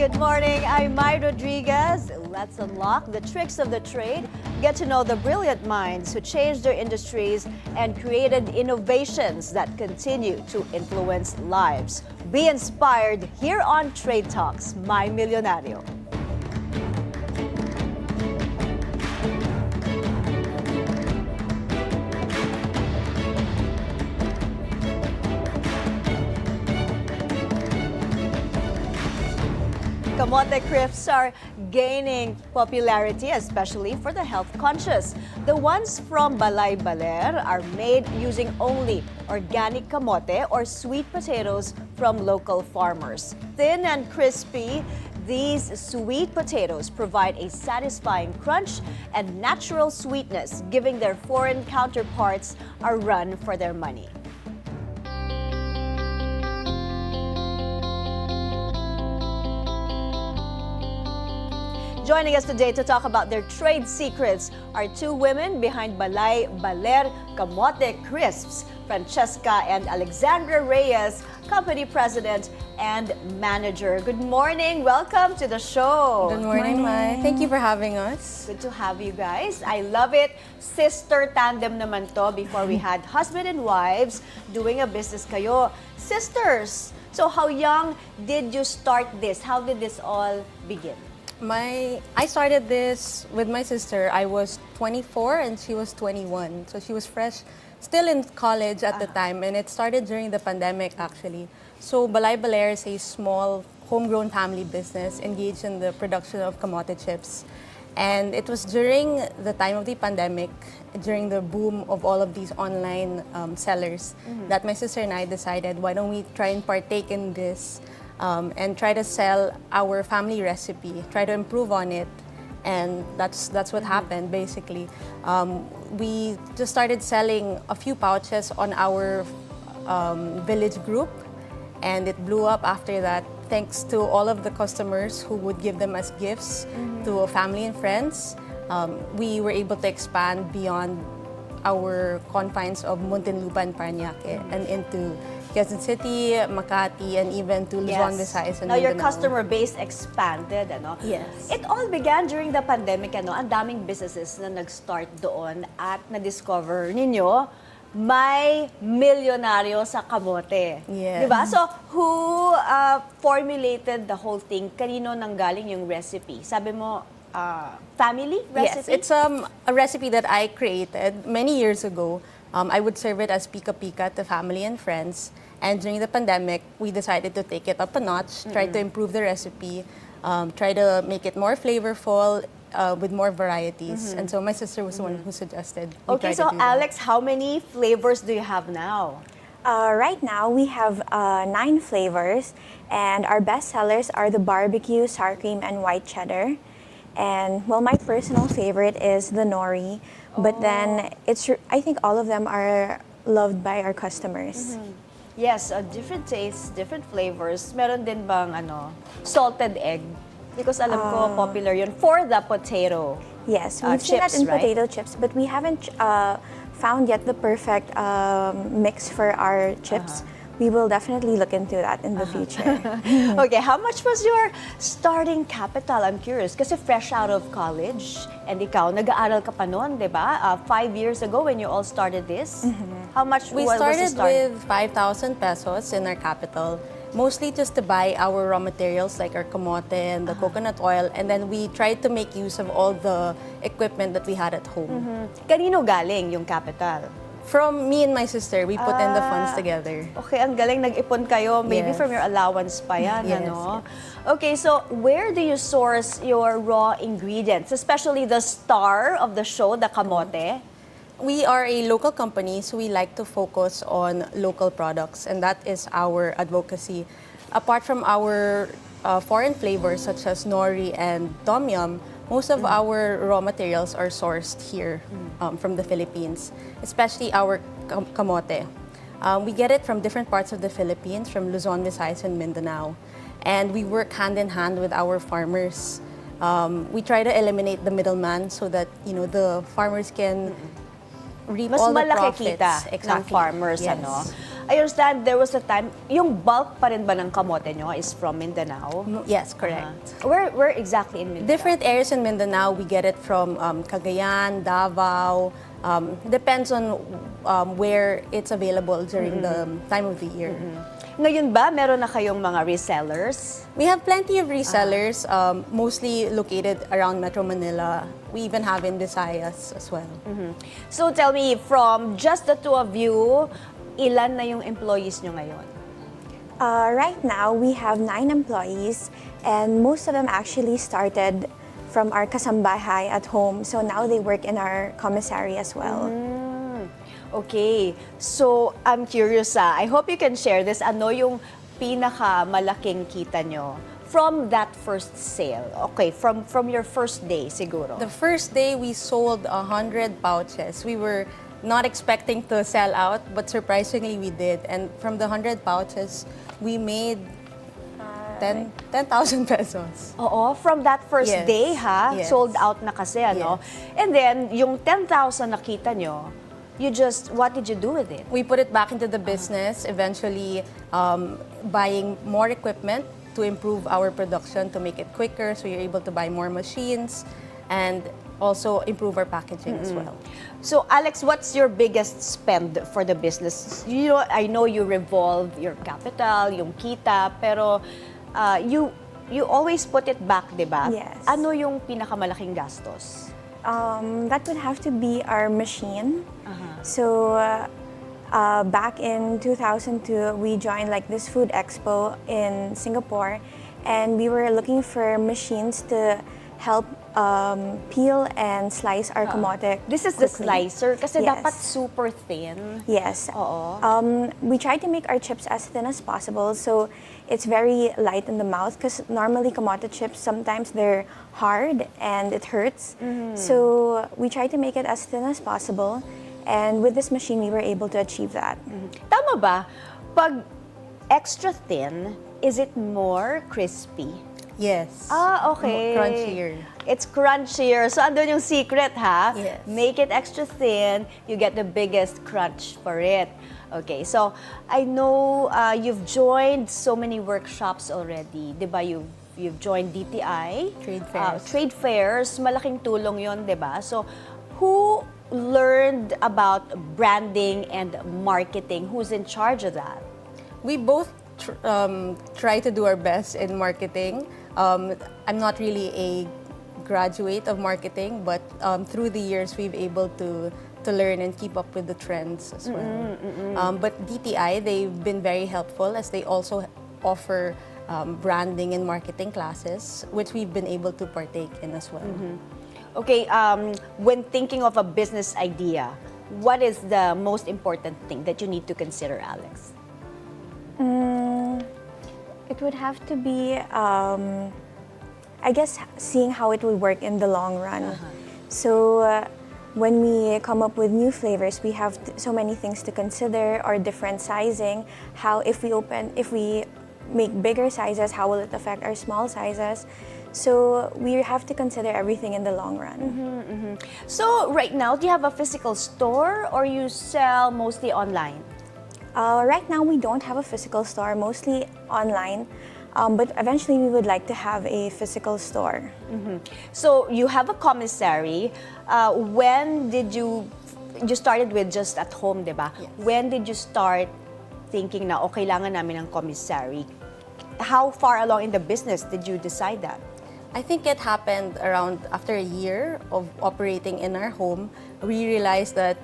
Good morning, I'm Mai Rodriguez. Let's unlock the tricks of the trade, get to know the brilliant minds who changed their industries and created innovations that continue to influence lives. Be inspired here on Trade Talks, My Milyonaryo. Kamote crisps are gaining popularity, especially for the health-conscious. The ones from Balay Baler are made using only organic kamote or sweet potatoes from local farmers. Thin and crispy, these sweet potatoes provide a satisfying crunch and natural sweetness, giving their foreign counterparts a run for their money. Joining us today to talk about their trade secrets are two women behind Balay Baler Kamote Crisps, Francesca and Alexandra Reyes, company president and manager. Good morning. Welcome to the show. Good morning, Mai. Thank you for having us. Good to have you guys. I love it. Sister tandem naman to. Before we had husband and wives doing a business kayo. Sisters. So how young did you start this? How did this all begin? I started this with my sister. I was 24 and she was 21. So she was fresh, still in college at the time, and it started during the pandemic actually. So Balay Baler is a small homegrown family business engaged in the production of kamote chips. And it was during the time of the pandemic, during the boom of all of these online sellers, that my sister and I decided, why don't we try and partake in this and try to sell our family recipe, try to improve on it, and that's what happened basically. We just started selling a few pouches on our village group, and it blew up after that, thanks to all of the customers who would give them as gifts to family and friends. We were able to expand beyond our confines of Muntinlupa and Parañaque and into Quezon City, Makati, and even to Luzon, Visayas, and Now your Mindanao. customer base expanded, ano? Yes. It all began during the pandemic, ano? Ang daming businesses na nag-start doon at na-discover ninyo may milyonaryo sa kamote. Yes. Diba? So, who formulated the whole thing? Kanino nanggaling yung recipe? Sabi mo, family recipe? Yes, it's a recipe that I created many years ago. I would serve it as pika-pika to family and friends. And during the pandemic, we decided to take it up a notch, try to improve the recipe, try to make it more flavorful with more varieties. And so my sister was the one who suggested we Okay, try so to do that. Alex, how many flavors do you have now? Right now, we have 9 flavors, and our best sellers are the barbecue, sour cream, and white cheddar. And well, my personal favorite is the nori, but then I think all of them are loved by our customers. Yes, different tastes, different flavors. Meron din bang salted egg? Because alam ko popular yun for the potato. Yes, we've seen that chips, in right? potato chips, but we haven't found yet the perfect mix for our chips. We will definitely look into that in the future. Okay, how much was your starting capital? I'm curious. Kasi fresh out of college, and ikaw, nag-aaral ka pa noon, di ba? 5 years ago when you all started this. How much We was the started start? with 5,000 pesos in our capital, mostly just to buy our raw materials like our kamote and the coconut oil, and then we tried to make use of all the equipment that we had at home. Kanino galing yung capital? From me and my sister, we put in the funds together. Okay, ang galing, nag-ipon kayo. Maybe Yes. from your allowance pa yan, Yes, ano? Okay, so where do you source your raw ingredients? Especially the star of the show, the kamote. We are a local company, so we like to focus on local products, and that is our advocacy. Apart from our foreign flavors such as nori and tom yum, most of our raw materials are sourced here from the Philippines, especially our kamote. We get it from different parts of the Philippines, from Luzon, Visayas, and Mindanao. And we work hand in hand with our farmers. We try to eliminate the middleman so that the farmers can reap Mas all the malaki profits. kita ng farmers, Yes. ano? I understand there was a time, yung bulk pa rin ba ng kamote nyo is from Mindanao? Yes, correct. Where exactly in Mindanao? Different areas in Mindanao, we get it from Cagayan, Davao. Depends on where it's available during the time of the year. Ngayon ba, meron na kayong mga resellers? We have plenty of resellers, mostly located around Metro Manila. We even have in Visayas as well. So tell me, from just the two of you, ilan na yung employees nyo ngayon? Right now, we have 9 employees, and most of them actually started from our kasambahay at home. So now they work in our commissary as well. Okay, so I'm curious I hope you can share this. Ano yung pinakamalaking kita nyo from that first sale? Okay, from your first day siguro. The first day, we sold 100 pouches. We were not expecting to sell out, but surprisingly we did. And from the 100 pouches, we made 10,000 pesos. Oo, from that first Yes, day yes. sold out na kasi ano. And then, yung 10,000 nakita nyo, what did you do with it? We put it back into the business, eventually buying more equipment to improve our production, to make it quicker, so you're able to buy more machines and also improve our packaging as well. So Alex, what's your biggest spend for the business? You know, I know you revolve your capital, yung kita, pero you always put it back, di ba? Yes. Ano yung pinakamalaking gastos? That would have to be our machine. So back in 2002, we joined like this food expo in Singapore, and we were looking for machines to help peel and slice our kamote. This is the quickly. slicer kasi Yes. dapat super thin. Yes. Oo. We try to make our chips as thin as possible, so it's very light in the mouth, because normally kamote chips, sometimes they're hard and it hurts. So we try to make it as thin as possible, and with this machine, we were able to achieve that. Tama ba? Pag extra thin, is it more crispy? Yes. Okay. Crunchier. It's crunchier. So, andun yung secret, ha? Yes. Make it extra thin, you get the biggest crunch for it. Okay, so I know you've joined so many workshops already. Di ba? You've joined DTI. Trade fairs. Trade fairs. Malaking tulong yon, di ba? So, who learned about branding and marketing? Who's in charge of that? We both try to do our best in marketing. I'm not really a graduate of marketing, but through the years, we've able to learn and keep up with the trends as well. But DTI, they've been very helpful, as they also offer branding and marketing classes, which we've been able to partake in as well. Okay, when thinking of a business idea, what is the most important thing that you need to consider, Alex? It would have to be, I guess, seeing how it would work in the long run. So when we come up with new flavors, we have so many things to consider, or different sizing. How if we make bigger sizes, how will it affect our small sizes? So we have to consider everything in the long run. So right now, do you have a physical store or you sell mostly online? Right now, we don't have a physical store, mostly online. But eventually, we would like to have a physical store. So you have a commissary. When did you started with just at home, diba? Yes. When did you start thinking na, okay, kailangan namin ng commissary? How far along in the business did you decide that? I think it happened around after a year of operating in our home. We realized that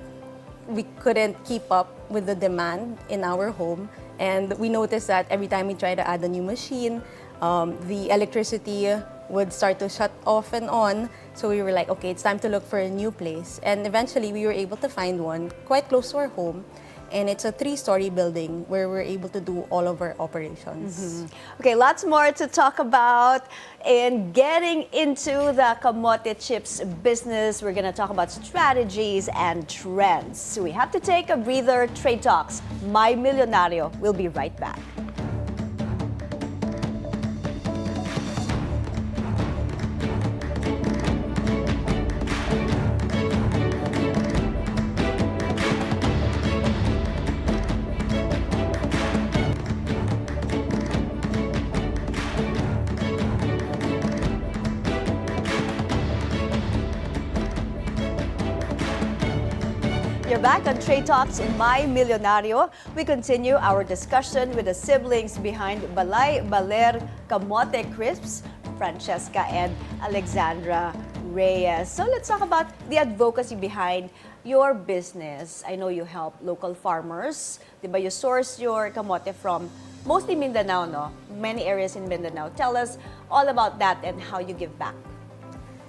we couldn't keep up with the demand in our home, and we noticed that every time we try to add a new machine, the electricity would start to shut off and on. So we were like, okay, it's time to look for a new place. And eventually we were able to find one quite close to our home. And it's a 3-story building where we're able to do all of our operations. Okay, lots more to talk about in getting into the kamote chips business. We're going to talk about strategies and trends. So we have to take a breather. Trade Talks, My Milyonaryo. We'll be right back. We're back on Trade Talks in Mai Milyonaryo. We continue our discussion with the siblings behind Balay Baler Kamote Crisps, Francesca and Alexandra Reyes. So let's talk about the advocacy behind your business. I know you help local farmers. Diba, you source your kamote from mostly Mindanao, no? Many areas in Mindanao. Tell us all about that and how you give back.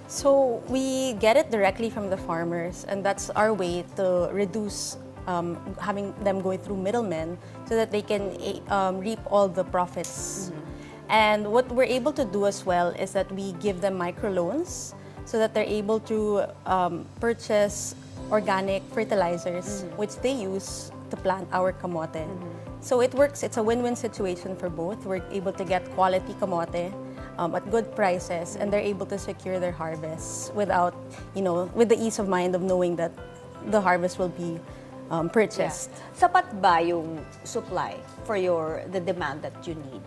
So we get it directly from the farmers, and that's our way to reduce having them going through middlemen so that they can reap all the profits. And what we're able to do as well is that we give them microloans so that they're able to purchase organic fertilizers, which they use to plant our kamote. So it works, it's a win-win situation for both. We're able to get quality kamote at good prices, and they're able to secure their harvests without, with the ease of mind of knowing that the harvest will be purchased. Yeah. Sapat ba yung supply for the demand that you need?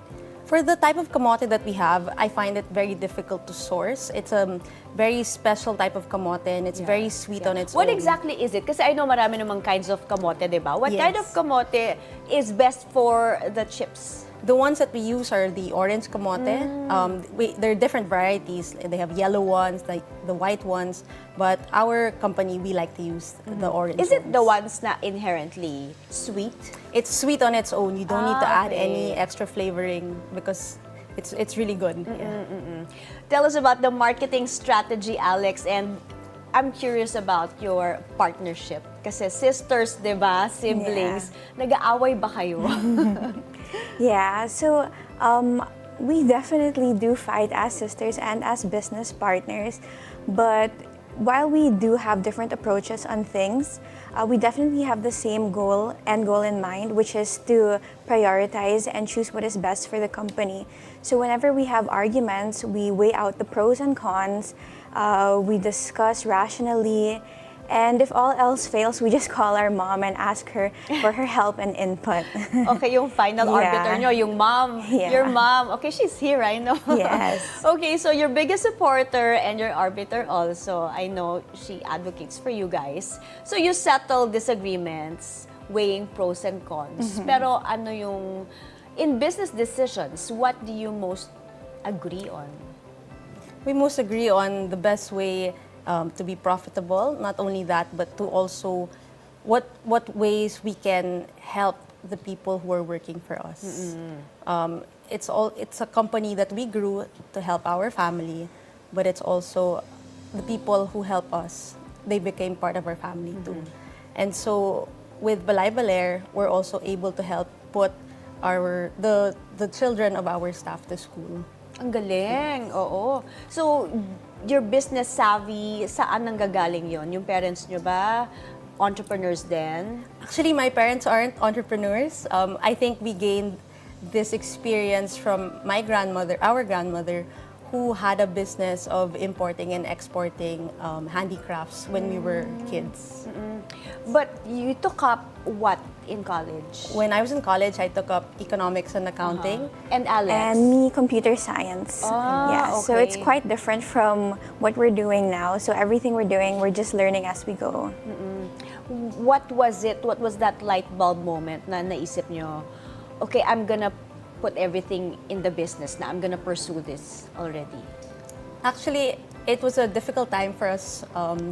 For the type of kamote that we have, I find it very difficult to source. It's a very special type of kamote, and it's very sweet on its own. What exactly is it? Kasi I know marami namang kinds of kamote, di ba? What kind of kamote is best for the chips? The ones that we use are the orange kamote. There are different varieties. They have yellow ones, like the white ones. But our company, we like to use the orange Is it the ones na inherently sweet? It's sweet on its own. You don't need to add any extra flavoring because it's really good. Tell us about the marketing strategy, Alex, and I'm curious about your partnership. Kasi sisters, di ba? Siblings. Nag-aaway ba kayo? Yeah, so we definitely do fight as sisters and as business partners, but while we do have different approaches on things, we definitely have the same goal in mind, which is to prioritize and choose what is best for the company. So whenever we have arguments, we weigh out the pros and cons, we discuss rationally, and if all else fails, we just call our mom and ask her for her help and input. Okay, yung final arbiter nyo, yung mom, your mom. Okay, she's here, I know. Yes. Okay, so your biggest supporter and your arbiter also, I know she advocates for you guys. So you settle disagreements, weighing pros and cons. Pero ano yung, in business decisions, what do you most agree on? We most agree on the best way to be profitable. Not only that, but to also what ways we can help the people who are working for us. It's a company that we grew to help our family, but it's also the people who help us. They became part of our family too. And so with Balay Baler, we're also able to help put the children of our staff to school. Ang galing, oo. So, your business savvy, saan nanggagaling yon? Yung parents nyo ba? Entrepreneurs din? Actually, my parents aren't entrepreneurs. I think we gained this experience from our grandmother, who had a business of importing and exporting handicrafts when we were kids. But you took up what in college? When I was in college, I took up economics and accounting. And Alex? And me, computer science. So it's okay. quite different from what we're doing now. So everything we're doing, we're just learning as we go. What was it? What was that light bulb moment na naisip nyo, okay, I'm gonna put everything in the business na, I'm gonna pursue this already? Actually, it was a difficult time for us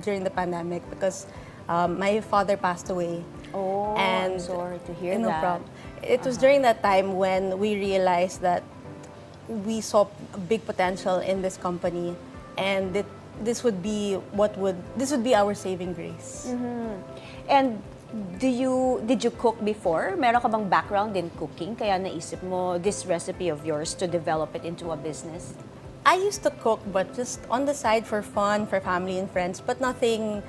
during the pandemic because my father passed away. Oh, and I'm sorry to hear no that. problem. It was during that time when we realized that we saw a big potential in this company, and this would be our saving grace. And did you cook before? Meron ka bang background in cooking kaya naisip mo this recipe of yours to develop it into a business? I used to cook, but just on the side for fun, for family and friends, but nothing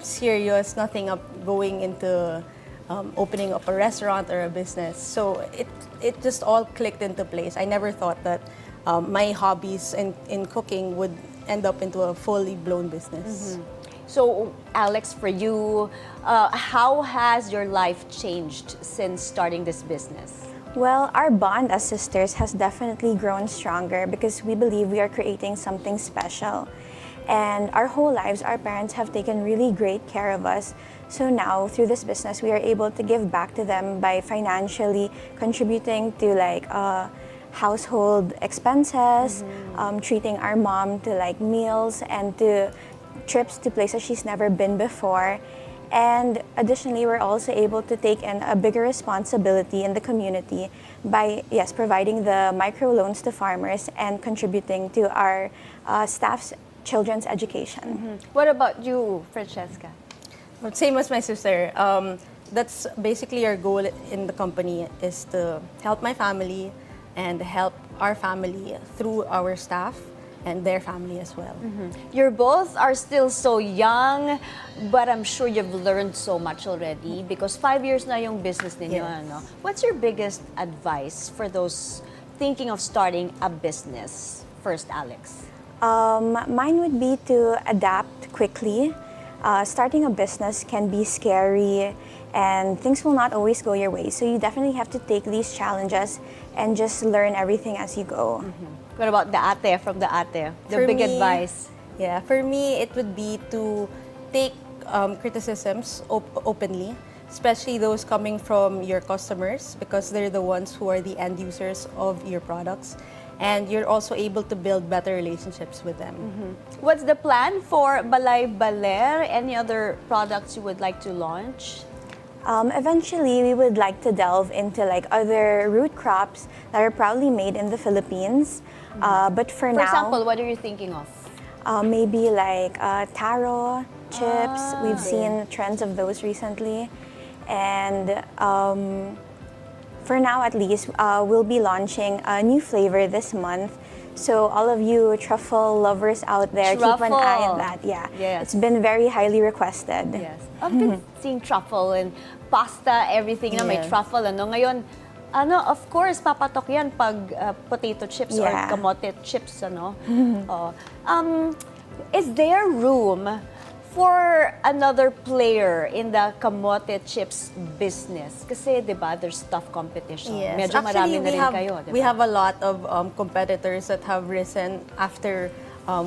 serious, nothing going into opening up a restaurant or a business. So it just all clicked into place. I never thought that my hobbies in cooking would end up into a fully blown business. So, Alex, for you, how has your life changed since starting this business? Well, our bond as sisters has definitely grown stronger because we believe we are creating something special. And our whole lives, our parents have taken really great care of us. So now, through this business, we are able to give back to them by financially contributing to like household expenses, treating our mom to like meals and to trips to places she's never been before. And additionally, we're also able to take in a bigger responsibility in the community by, yes, providing the microloans to farmers and contributing to our staff's children's education. What about you, Francesca? Well, same as my sister. That's basically our goal in the company, is to help my family and help our family through our staff and their family as well. You both are still so young, but I'm sure you've learned so much already because 5 years na yung business ninyo. Yes. Ano? What's your biggest advice for those thinking of starting a business? First, Alex. Mine would be to adapt quickly. Starting a business can be scary and things will not always go your way. So you definitely have to take these challenges and just learn everything as you go. What about the ate from the ate? The For big me, advice. Yeah, for me, it would be to take criticisms openly, especially those coming from your customers, because they're the ones who are the end users of your products. And you're also able to build better relationships with them. What's the plan for Balay Baler? Any other products you would like to launch? Eventually, we would like to delve into like other root crops that are proudly made in the Philippines. But for now, example, what are you thinking of? maybe like taro chips. We've seen trends of those recently. And for now at least, we'll be launching a new flavor this month. So all of you truffle lovers out there, keep an eye on that. Yeah, Yes. It's been very highly requested. Yes. I've been seeing truffle and pasta, everything na may Yes. truffle. Ngayon, of course, papatok yan pag potato chips or Yeah. kamote chips, Oh. Is there room for another player in the kamote chips business? Kasi, di ba, there's tough competition. Yes. Medyo marami Actually, na rin kayo, di ba? we have a lot of competitors that have risen after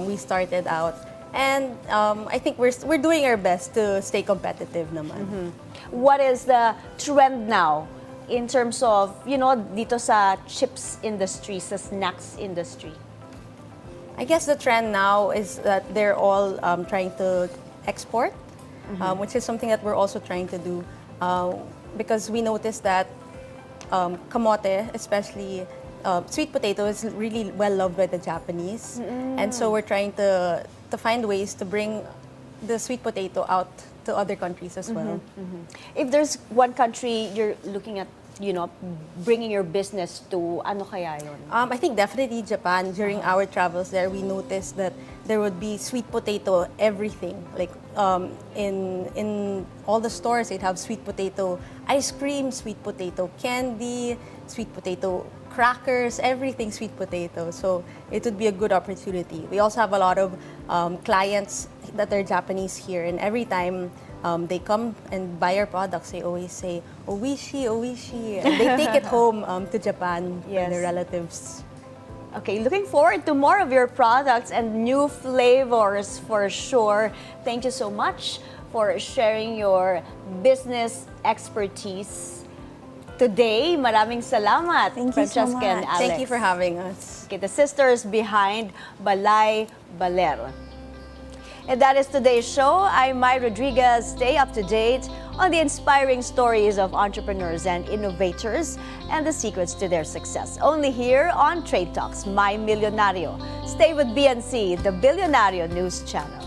we started out. And I think we're doing our best to stay competitive naman. What is the trend now in terms of, dito sa chips industry, sa snacks industry? I guess the trend now is that they're all trying to export, which is something that we're also trying to do, because we noticed that kamote, especially sweet potato, is really well loved by the Japanese, and so we're trying to find ways to bring the sweet potato out to other countries as well. If there's one country you're looking at, bringing your business to, ano kaya yun? I think definitely Japan. During our travels there, we noticed that there would be sweet potato everything. Like in all the stores, they'd have sweet potato ice cream, sweet potato candy, sweet potato crackers, everything sweet potato. So it would be a good opportunity. We also have a lot of clients that are Japanese here, and every time they come and buy our products, they always say, "Oishi, oishi," and they take it home to Japan Yes. for their relatives. Okay, looking forward to more of your products and new flavors for sure. Thank you so much for sharing your business expertise today. Maraming salamat, Thank you so Francesca and much. Alex. Thank you for having us. Okay, the sisters behind Balay Baler. And that is today's show. I'm Mai Rodriguez. Stay up to date on the inspiring stories of entrepreneurs and innovators and the secrets to their success. Only here on Trade Talks, My Milyonaryo. Stay with BNC, the Bilyonaryo News Channel.